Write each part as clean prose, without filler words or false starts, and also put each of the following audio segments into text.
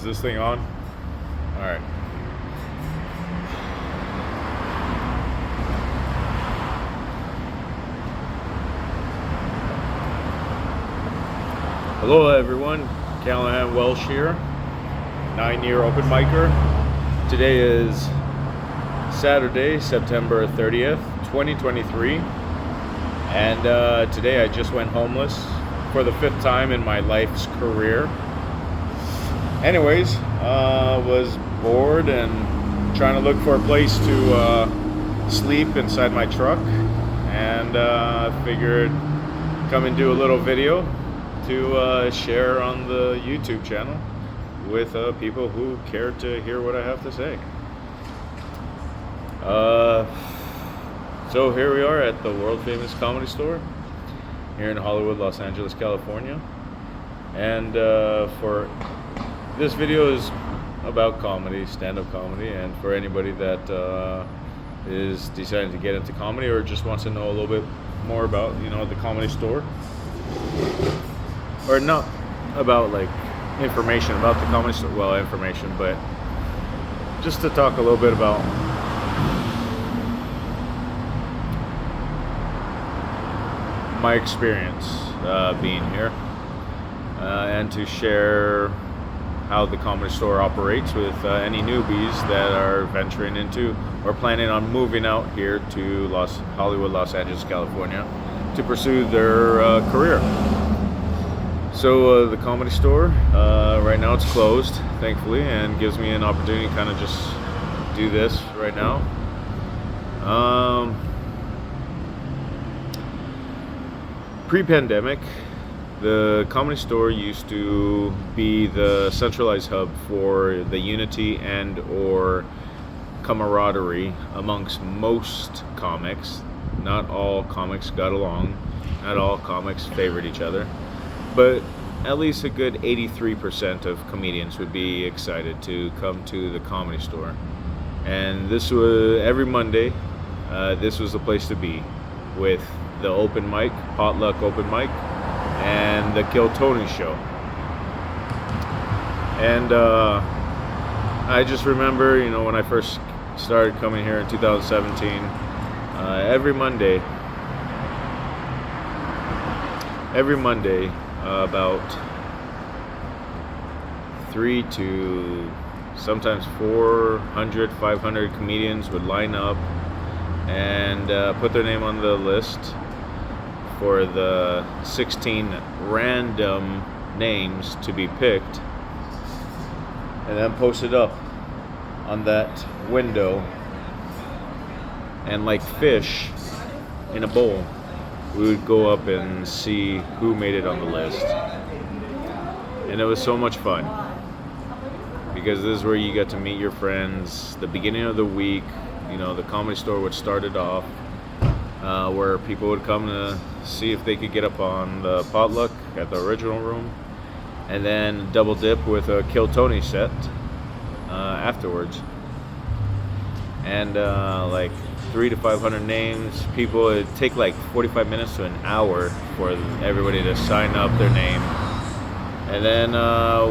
this thing on? All right. Hello everyone, Callahan Welsh here, 9-year open micer. Today is Saturday, September 30th, 2023, and today I just went homeless for the 5th time in my life's career. Anyways, was bored and trying to look for a place to sleep inside my truck, and figured come and do a little video to share on the YouTube channel with people who care to hear what I have to say. So here we are at the world famous Comedy Store here in Hollywood, Los Angeles, California, and for this video is about comedy, stand-up comedy, and for anybody that is deciding to get into comedy or just wants to know a little bit more about, the Comedy Store, or not about like information about the Comedy Store, well, information, but just to talk a little bit about my experience being here, and to share how the Comedy Store operates with any newbies that are venturing into or planning on moving out here to Hollywood, Los Angeles, California to pursue their career. So the Comedy Store, right now it's closed, thankfully, and gives me an opportunity to kind of just do this right now. Pre-pandemic, the Comedy Store used to be the centralized hub for the unity and or camaraderie amongst most comics. Not all comics got along, not all comics favored each other, but at least a good 83% of comedians would be excited to come to the Comedy Store. And this was every Monday, this was the place to be, with the open mic, potluck open mic, and the Kill Tony show. And I just remember, when I first started coming here in 2017, every Monday, about 3 to sometimes 400, 500 comedians would line up and put their name on the list for the 16 random names to be picked, and then post it up on that window. And like fish in a bowl, we would go up and see who made it on the list. And it was so much fun, because this is where you get to meet your friends. The beginning of the week, the Comedy Store would start it off, where people would come to see if they could get up on the potluck at the original room, and then double dip with a Kill Tony set afterwards. And like 300 to 500 names, people, it'd take like 45 minutes to an hour for everybody to sign up their name, and then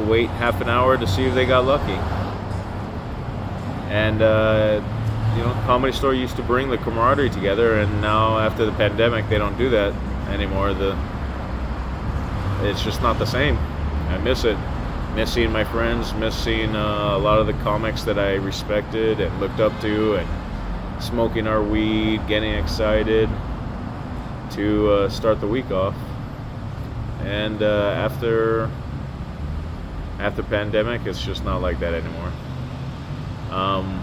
wait half an hour to see if they got lucky. And Comedy Store used to bring the camaraderie together, and now after the pandemic, they don't do that anymore. It's just not the same. I miss it. Miss seeing my friends, miss seeing a lot of the comics that I respected and looked up to, and smoking our weed, getting excited to start the week off. And after pandemic, it's just not like that anymore.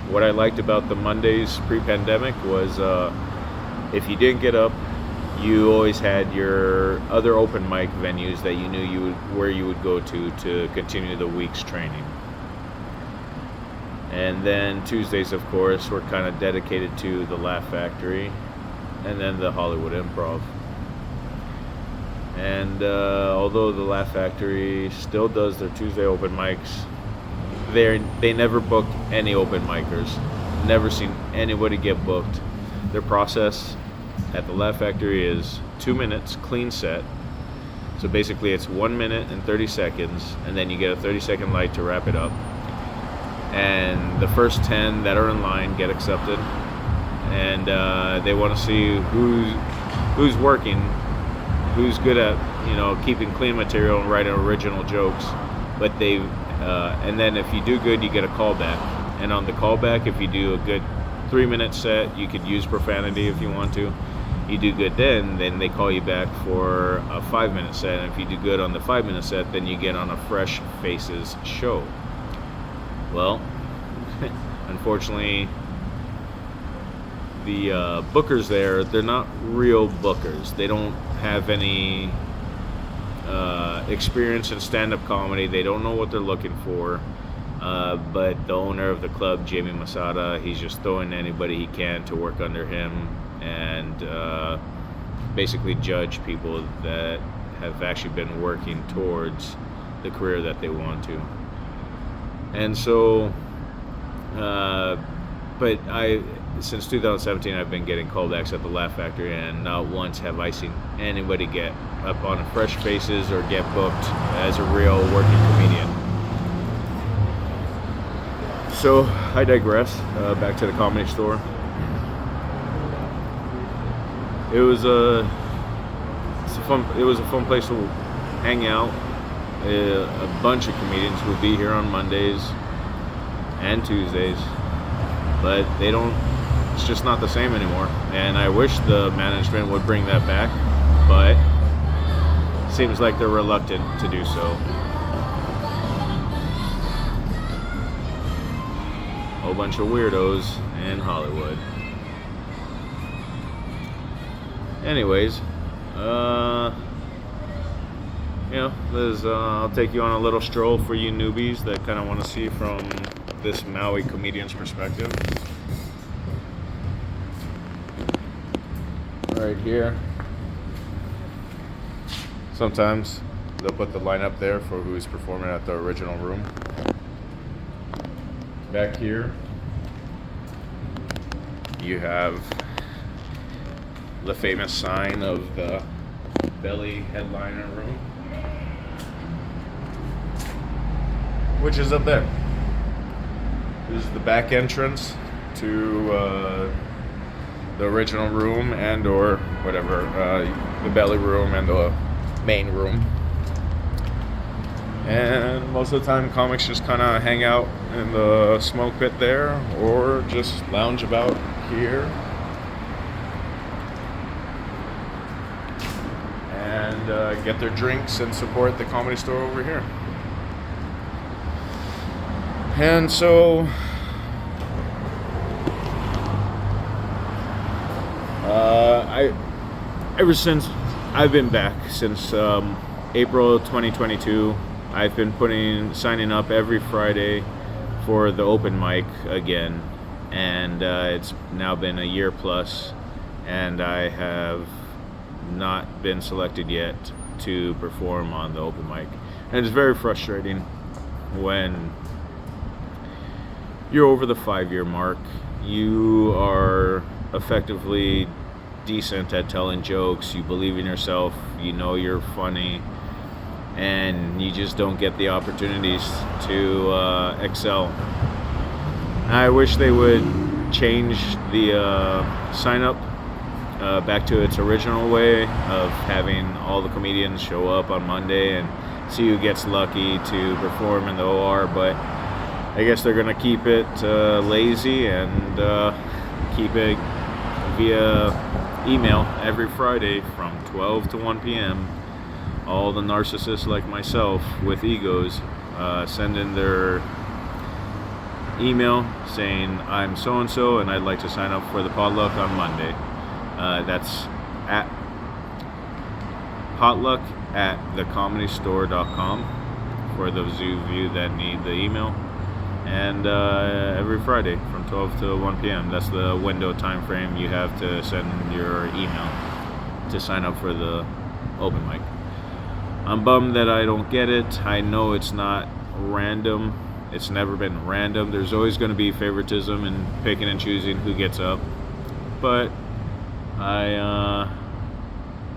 What I liked about the Mondays pre-pandemic was if you didn't get up, you always had your other open mic venues that you knew where you would go to continue the week's training. And then Tuesdays, of course, were kind of dedicated to the Laugh Factory, and then the Hollywood Improv. And although the Laugh Factory still does their Tuesday open mics, they never booked any open micers. Never seen anybody get booked. Their process at the Laugh Factory is 2 minutes, clean set. So So basically it's 1 minute and 30 seconds, and then you get a 30-second light to wrap it up. And the first 10 that are in line get accepted, and they want to see who's working, who's good at keeping clean material and writing original jokes. But and then if you do good, you get a callback. And on the callback, if you do a good 3-minute set, you could use profanity if you want to. You do good then they call you back for a 5-minute set. And if you do good on the 5-minute set, then you get on a Fresh Faces show. Well, unfortunately, the bookers they're not real bookers. They don't have any experience in stand-up comedy. They don't know what they're looking for. But the owner of the club, Jamie Masada, he's just throwing anybody he can to work under him and basically judge people that have actually been working towards the career that they want to. And so, but since 2017, I've been getting callbacks at the Laugh Factory, and not once have I seen anybody get up on a Fresh Faces or get booked as a real working comedian. So I digress. Back to the Comedy Store. It was a fun place to hang out. A bunch of comedians will be here on Mondays and Tuesdays, but it's just not the same anymore. And I wish the management would bring that back, but seems like they're reluctant to do so. Whole bunch of weirdos in Hollywood. Anyways, I'll take you on a little stroll for you newbies that kind of want to see from this Maui comedian's perspective. Right here. Sometimes they'll put the lineup there for who's performing at the original room. Back here, you have the famous sign of the Belly headliner room, which is up there. This is the back entrance to the original room and or whatever, the Belly room and the main room. And most of the time, comics just kind of hang out in the smoke pit there, or just lounge about here. And get their drinks and support the Comedy Store over here. And so, ever since I've been back since April 2022. I've been signing up every Friday for the open mic again, and it's now been a year plus, and I have not been selected yet to perform on the open mic. And it's very frustrating when you're over the 5-year mark. You are effectively decent at telling jokes, you believe in yourself, you know you're funny, and you just don't get the opportunities to excel. I wish they would change the sign up back to its original way of having all the comedians show up on Monday and see who gets lucky to perform in the OR, but I guess they're going to keep it lazy and keep it via email every Friday from 12 to 1 p.m. All the narcissists like myself with egos send in their email saying, I'm so-and-so and I'd like to sign up for the potluck on Monday. That's at potluck@thecomedystore.com for those of you that need the email. And every Friday from 12 to 1 p.m. That's the window time frame you have to send your email to sign up for the open mic. I'm bummed that I don't get it. I know it's not random. It's never been random. There's always going to be favoritism and picking and choosing who gets up. But I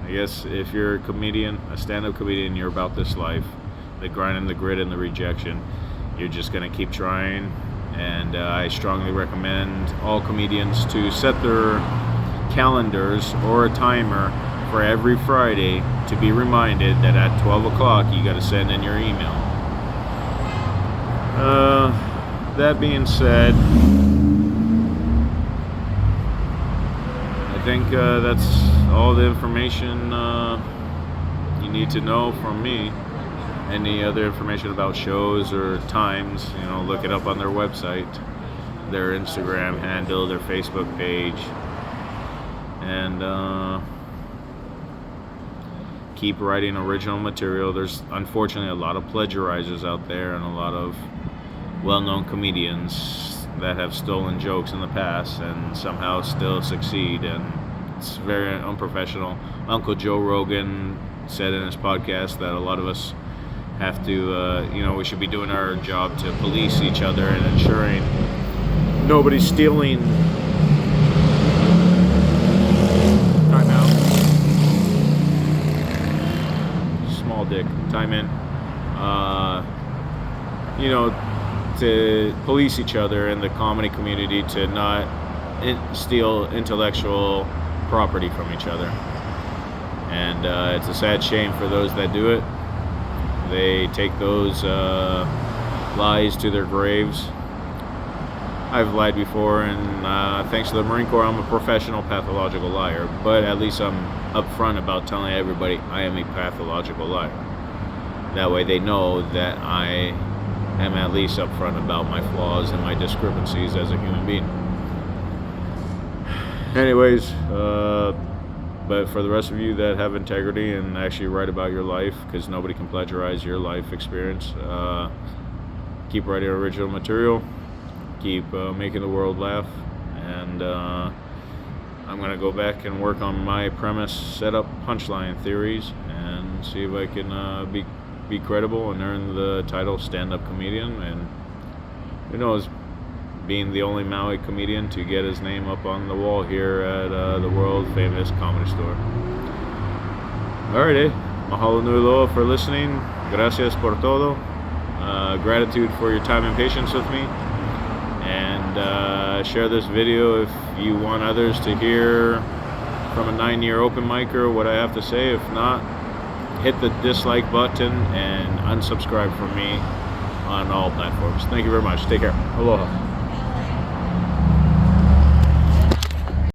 I guess if you're a comedian, a stand-up comedian, you're about this life, the grind and the grit and the rejection. You're just going to keep trying, and I strongly recommend all comedians to set their calendars or a timer for every Friday to be reminded that at 12 o'clock you got to send in your email. That being said, I think that's all the information you need to know from me. Any other information about shows or times, look it up on their website, their Instagram handle, their Facebook page, and keep writing original material. There's unfortunately a lot of plagiarizers out there and a lot of well-known comedians that have stolen jokes in the past and somehow still succeed, and it's very unprofessional. Uncle Joe Rogan said in his podcast that a lot of us have to, we should be doing our job to police each other and ensuring nobody's stealing. Time out. Small dick. Time in. To police each other in the comedy community to not steal intellectual property from each other. And it's a sad shame for those that do it. They take those lies to their graves. I've lied before, and thanks to the Marine Corps, I'm a professional pathological liar. But at least I'm upfront about telling everybody I am a pathological liar. That way they know that I am at least upfront about my flaws and my discrepancies as a human being. Anyways, but for the rest of you that have integrity and actually write about your life, because nobody can plagiarize your life experience, keep writing original material, keep making the world laugh, and I'm going to go back and work on my premise, setup, punchline theories, and see if I can be credible and earn the title stand-up comedian, and who knows, being the only Maui comedian to get his name up on the wall here at the world-famous Comedy Store. Alrighty, mahalo nui loa for listening. Gracias por todo. Gratitude for your time and patience with me. And share this video if you want others to hear from a 9-year open micer what I have to say. If not, hit the dislike button and unsubscribe from me on all platforms. Thank you very much. Take care. Aloha.